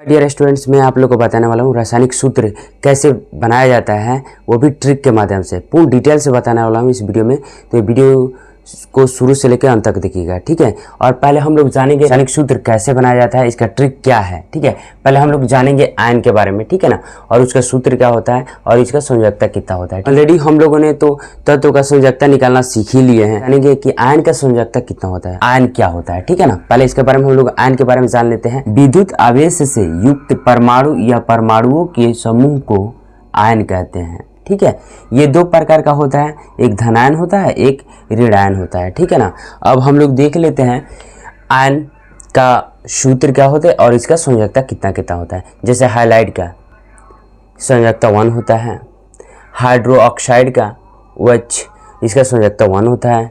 Dear students, मैं आप लोग को बताने वाला हूँ रासायनिक सूत्र कैसे बनाया जाता है, वो भी ट्रिक के माध्यम से पूर्ण डिटेल से बताने वाला हूँ इस वीडियो में। तो ये वीडियो को शुरू से लेकर अंत तक देखिएगा, ठीक है। और पहले हम लोग जानेंगे रासायनिक सूत्र कैसे बनाया जाता है, इसका ट्रिक क्या है, ठीक है। पहले हम लोग जानेंगे आयन के बारे में, ठीक है ना, और उसका सूत्र क्या होता है और इसका संयोजकता कितना होता है। ऑलरेडी हम लोगों ने तो तत्व का संयोजकता निकालना सीख ही लिए हैं, जानेंगे कि आयन का संयोजकता कितना होता है, आयन क्या होता है, ठीक है ना। पहले इसके बारे में हम लोग आयन के बारे में जान लेते हैं। विद्युत आवेश से युक्त परमाणु या परमाणुओं के समूह को आयन कहते हैं, ठीक है। ये दो प्रकार का होता है, एक धनायन होता है, एक ऋण आयन होता है, ठीक है ना। अब हम लोग देख लेते हैं आयन का सूत्र क्या होता है और इसका संयोजकता कितना कितना होता है। जैसे हाइलाइट का संयोजकता 1 होता है, हाइड्रो ऑक्साइड का OH इसका संयोजकता 1 होता है,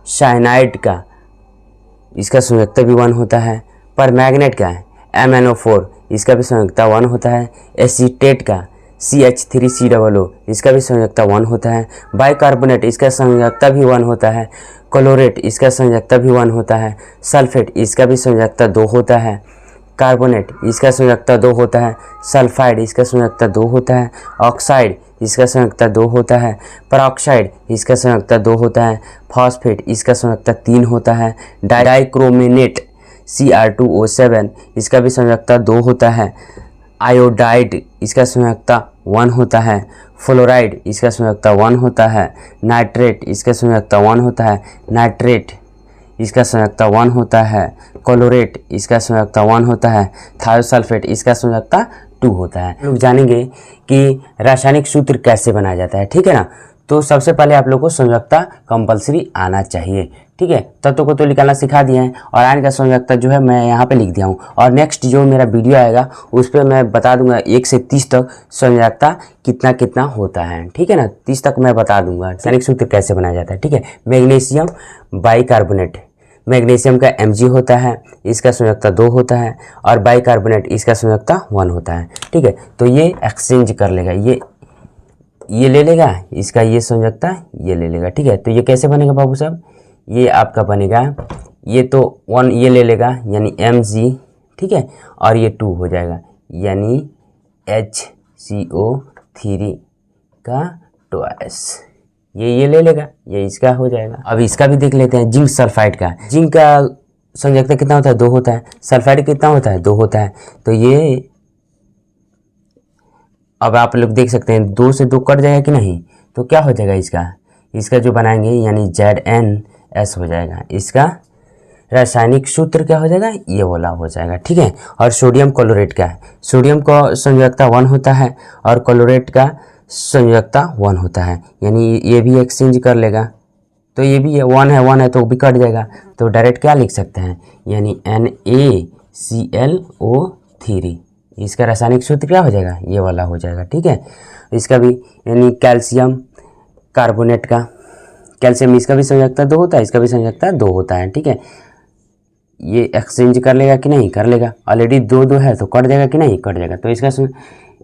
साइनाइड का इसका संयोजकता भी 1 होता है, परमैंगनेट का MnO4 इसका भी संयोजकता 1 होता है, एसीटेट का CH3COO इसका भी संयोजकता 1 होता है, बाइकार्बोनेट इसका संयोजकता भी 1 होता है, क्लोरेट इसका संयोजकता भी 1 होता है, सल्फेट इसका भी संयोजकता 2 होता है, कार्बोनेट इसका संयोजकता 2 होता है, सल्फाइड इसका संयोजकता 2 होता है, ऑक्साइड इसका संयोजकता 2 होता है, परऑक्साइड इसका संयोजकता 2 होता है, फॉस्फेट इसका संयोजकता 3 होता है, डाइक्रोमेनेट Cr2O7 इसका भी संयोजकता 2 होता है, आयोडाइड इसका संयोजकता 1 होता है, फ्लोराइड इसका संयोजकता 1 होता है, नाइट्रेट इसका संयोजकता 1 होता है, नाइट्रेट इसका संयोजकता 1 होता है, क्लोरेट इसका संयोजकता 1 होता है, थायोसल्फेट इसका संयोजकता 2 होता है। लोग जानेंगे कि रासायनिक सूत्र कैसे बनाया जाता है, ठीक है ना। तो सबसे पहले आप लोग को संयोजकता कंपलसरी आना चाहिए, ठीक है। तत्व को तो निकालना सिखा दिए हैं और आयन का संयोजकता जो है मैं यहाँ पे लिख दिया हूँ। और नेक्स्ट जो मेरा वीडियो आएगा उस पर मैं बता दूंगा 1 से 30 तक संयोजकता कितना कितना होता है, ठीक है ना। 30 तक मैं बता दूंगा रासायनिक सूत्र कैसे बनाया जाता है, ठीक है। मैग्नीशियम बाइकार्बोनेट, मैग्नीशियम का Mg होता है, इसका संयोजकता 2 होता है, और बाइकार्बोनेट इसका संयोजकता 1 होता है, ठीक है। तो ये एक्सचेंज कर लेगा, ये ले लेगा, इसका ये संयोजकता ये ले लेगा, ठीक है। तो ये कैसे बनेगा बाबू साहब, ये आपका बनेगा, ये तो 1 ये ले लेगा यानी Mg, ठीक है, और ये 2 हो जाएगा यानी HCO3 का ट्वाइस, ये ले लेगा, ये इसका हो जाएगा। अब इसका भी देख लेते हैं, जिंक सल्फाइड का। जिंक का संयोजकता कितना होता है, 2 होता है, सल्फाइड कितना होता है, 2 होता है। तो ये अब आप लोग देख सकते हैं 2 से 2 कट जाएगा कि नहीं, तो क्या हो जाएगा इसका जो बनाएंगे यानी ZnS हो जाएगा। इसका रासायनिक सूत्र क्या हो जाएगा, ये वाला हो जाएगा, ठीक है। और सोडियम क्लोरेट का है, सोडियम का संयोजकता 1 होता है और क्लोरेट का संयोजकता 1 होता है, यानी ये भी एक्सचेंज कर लेगा। तो ये भी 1 है तो भी कट जाएगा, तो डायरेक्ट क्या लिख सकते हैं यानी NaClO3, इसका रासायनिक सूत्र क्या हो जाएगा, ये वाला हो जाएगा, ठीक है। इसका भी यानी कैल्शियम कार्बोनेट का, कैल्शियम इसका भी संयोजकता 2 होता है, इसका भी संयोजकता 2 होता है, ठीक है। ये एक्सचेंज कर लेगा कि नहीं, कर लेगा। ऑलरेडी 2 है तो कट जाएगा कि नहीं, कट जाएगा। तो इसका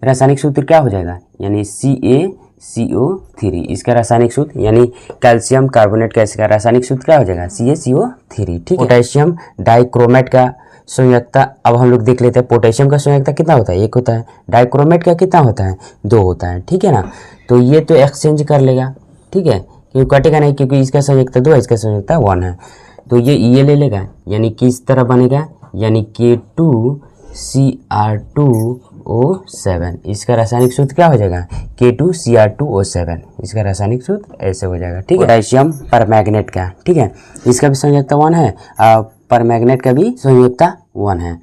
रासायनिक सूत्र क्या हो जाएगा यानी CaCO3, इसका रासायनिक सूत्र यानी कैल्शियम कार्बोनेट का इसका रासायनिक सूत्र क्या हो जाएगा CaCO3, ठीक है। पोटेशियम डाइक्रोमेट का संयोजकता अब हम लोग देख लेते हैं। पोटेशियम का संयोजकता कितना होता है, 1 होता है, डाइक्रोमेट का कितना होता है, 2 होता है, ठीक है ना। तो ये तो एक्सचेंज कर लेगा, ठीक है, क्योंकि कटेगा नहीं, क्योंकि इसका संयोजकता 2 है, इसका संयोजकता 1 है। तो ये ले लेगा यानी किस तरह बनेगा यानी K2Cr2O7, इसका रासायनिक सूत्र क्या हो जाएगा K2Cr2O7, इसका रासायनिक सूत्र ऐसे हो जाएगा, ठीक है। पोटेशियम परमैंगनेट का, ठीक है, इसका भी संयोजकता 1 है, परमैंगनेट का भी संयोजकता 1 है।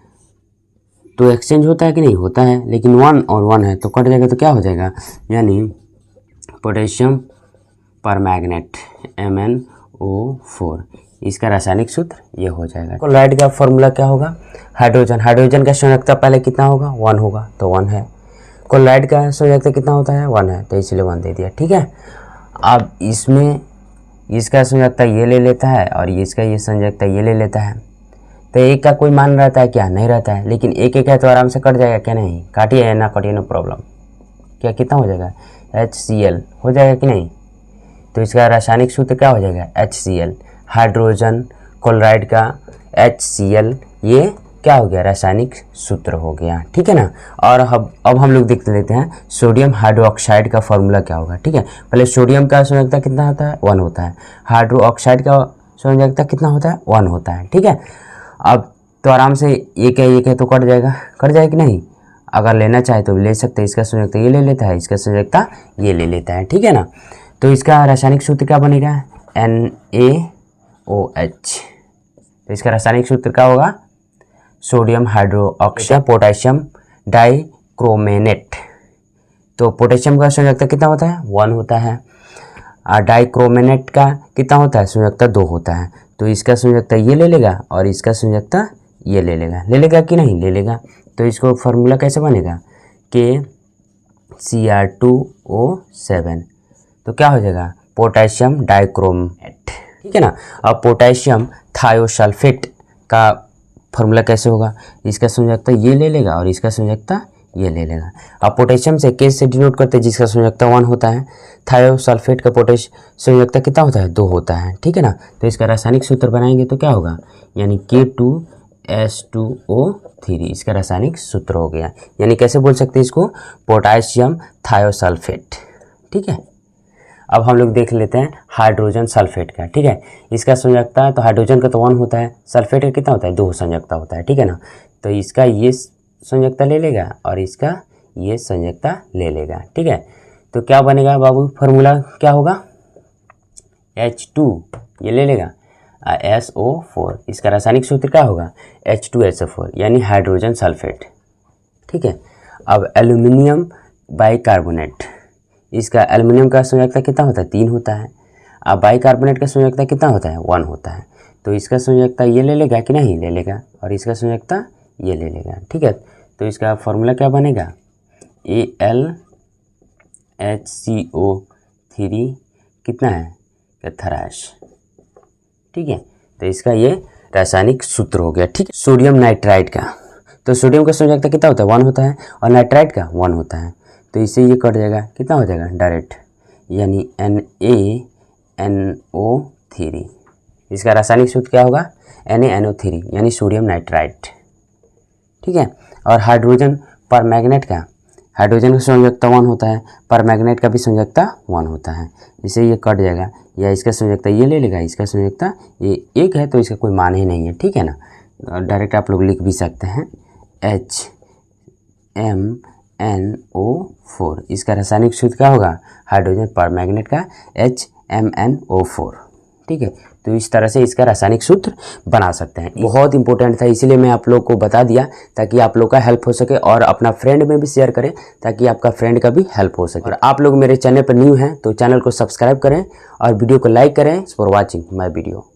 तो एक्सचेंज होता है कि नहीं, होता है, लेकिन 1 और 1 है तो कट जाएगा, तो क्या हो जाएगा यानी पोटेशियम परमैंगनेट MnO4, इसका रासायनिक सूत्र ये हो जाएगा। क्लोराइड का फॉर्मूला क्या होगा, हाइड्रोजन का संयोजकता पहले कितना होगा, 1 होगा, तो 1 है। क्लोराइड का संयोजकता कितना होता है, 1 है, तो इसलिए 1 दे दिया, ठीक है। अब इसमें इसका संयोजकता ये ले लेता है और इसका ये संयोजकता ये ले लेता है, तो एक का कोई मान रहता है क्या, नहीं रहता है, लेकिन एक है तो आराम से कट जाएगा क्या, नहीं काटिए या ना काटिए नो प्रॉब्लम। क्या कितना हो जाएगा HCl हो जाएगा कि नहीं। तो इसका रासायनिक सूत्र क्या हो जाएगा HCl, हाइड्रोजन क्लोराइड का HCl, ये क्या हो गया, रासायनिक सूत्र हो गया, ठीक है ना। और अब हम लोग देख लेते हैं सोडियम हाइड्रोक्साइड का फॉर्मूला क्या होगा, ठीक है। पहले सोडियम का संयोजकता कितना होता है, 1 होता है। हाइड्रोक्साइड का संयोजकता कितना होता है, 1 होता है, ठीक है। अब तो आराम से एक है तो कट जाएगा कि नहीं। अगर लेना चाहे तो ले सकते हैं, इसका संयोजकता ये ले लेता है, इसका संयोजकता ये ले लेता है, ठीक है ना। तो इसका रासायनिक सूत्र क्या बनेगा, NaOH। तो इसका रासायनिक सूत्र क्या होगा, सोडियम हाइड्रोक्साइड पोटेशियम डाइक्रोमेनेट। तो पोटेशियम का संयोजकता कितना होता है, 1 होता है। डाइक्रोमेनेट का कितना होता है, संयोजकता 2 होता है। तो इसका संयोजकता ये ले लेगा और इसका संयोजकता ये ले लेगा कि नहीं, ले लेगा। तो इसको फार्मूला कैसे बनेगा, KCr2O7। तो क्या हो जाएगा, पोटेशियम डाइक्रोमेट, ठीक है ना। अब पोटेशियम थायोसल्फेट का फार्मूला कैसे होगा, इसका संयोजकता ये ले लेगा और इसका संयोजकता ये ले लेगा। अब पोटेशियम से K से डिनोट करते हैं, जिसका संयोजकता 1 होता है। थायोसल्फेट का पोटेश संयोजकता कितना होता है, 2 होता है, ठीक है ना। तो इसका रासायनिक सूत्र बनाएंगे तो क्या होगा, यानी K2S2O3 इसका रासायनिक सूत्र हो गया। यानी कैसे बोल सकते हैं इसको, पोटेशियम थायोसल्फेट, ठीक है। अब हम लोग देख लेते हैं हाइड्रोजन सल्फेट का, ठीक है। इसका संयोजकता तो हाइड्रोजन का तो 1 होता है, सल्फेट का कितना होता है, 2 संयोजकता होता है, ठीक है ना। तो इसका ये संयोजकता ले लेगा और इसका ये संयोजकता ले लेगा, ठीक है। तो क्या बनेगा बाबू, फार्मूला क्या होगा, H2 ये ले लेगा, SO4 इसका रासायनिक सूत्र क्या होगा, H2SO4 यानी हाइड्रोजन सल्फेट, ठीक है। अब एल्यूमिनियम बाइकार्बोनेट, इसका एल्यूमिनियम का संयोजकता कितना होता है, 3 होता है। अब बाइकार्बोनेट का संयोजकता कितना होता है, 1 होता है। तो इसका संयोजकता ये ले लेगा कि नहीं, ले लेगा, और इसका संयोजकता ये ले लेगा, ठीक है। तो इसका फॉर्मूला क्या बनेगा, AlHCO3 कितना है, कैथरास, ठीक है। तो इसका ये रासायनिक सूत्र हो गया, ठीक है। सोडियम नाइट्राइड का, तो सोडियम का संयोजकता कितना होता है, 1 होता है, और नाइट्राइड का 1 होता है। तो इससे ये कट जाएगा, कितना हो जाएगा डायरेक्ट, यानी NaNO3 इसका रासायनिक सूत्र क्या होगा, NaNO3 यानी सोडियम नाइट्राइड, ठीक है। और हाइड्रोजन परमैंगनेट का, हाइड्रोजन का संयोजकता 1 होता है, परमैंगनेट का भी संयोजकता 1 होता है। इससे ये कट जाएगा, या इसका संयोजकता ये ले लेगा, इसका संयोजकता ये 1 है, तो इसका कोई मान ही नहीं है, ठीक है ना। डायरेक्ट आप लोग लिख भी सकते हैं HMnO4 इसका रासायनिक सूत्र क्या होगा, हाइड्रोजन परमैंगनेट का HMnO4, ठीक है। तो इस तरह से इसका रासायनिक सूत्र बना सकते हैं। बहुत इंपॉर्टेंट था, इसीलिए मैं आप लोग को बता दिया ताकि आप लोग का हेल्प हो सके, और अपना फ्रेंड में भी शेयर करें ताकि आपका फ्रेंड का भी हेल्प हो सके। और आप लोग मेरे चैनल पर न्यू हैं तो चैनल को सब्सक्राइब करें और वीडियो को लाइक करें। For watching my video.